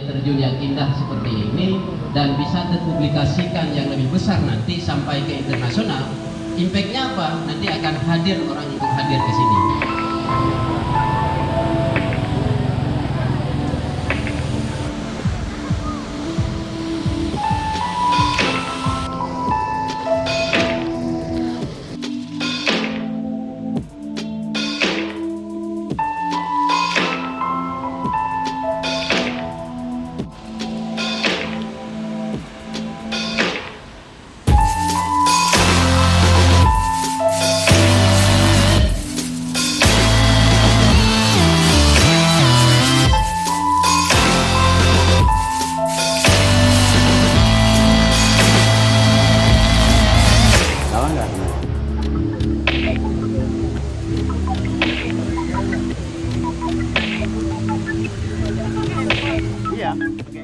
air terjun yang indah seperti ini dan bisa terpublikasikan yang lebih besar nanti sampai ke internasional, impact-nya apa? Nanti akan hadir orang untuk hadir ke sini. Iya, oke.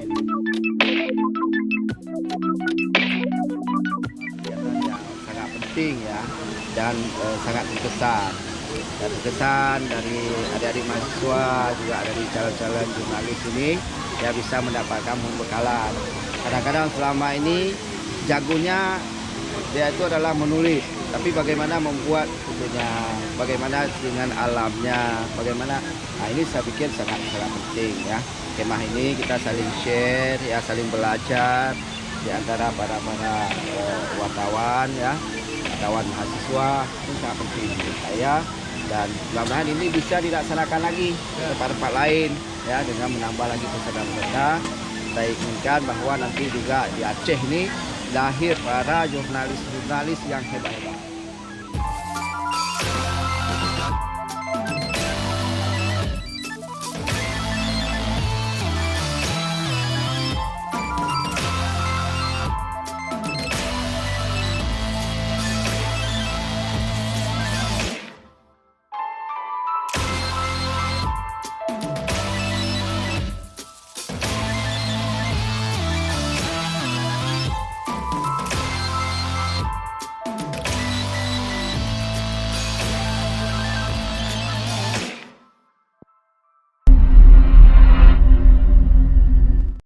Kegiatan yang sangat penting ya dan sangat berkesan dari adik-adik mahasiswa, juga dari calon-calon jurnalis ini ya bisa mendapatkan pembekalan. Kadang-kadang selama ini jagonya dia itu adalah menulis, tapi bagaimana membuat tentunya, bagaimana dengan alamnya, bagaimana, nah ini saya pikir sangat penting ya. Kemah ini kita saling share ya, saling belajar di antara para wartawan ya, wartawan mahasiswa, itu sangat penting menurut saya, dan mudah-mudahan ini bisa dilaksanakan lagi ke tempat lain ya, dengan menambah lagi peserta-peserta. Kita inginkan bahwa nanti juga di Aceh ini lahir para jurnalis-jurnalis yang hebat-hebat.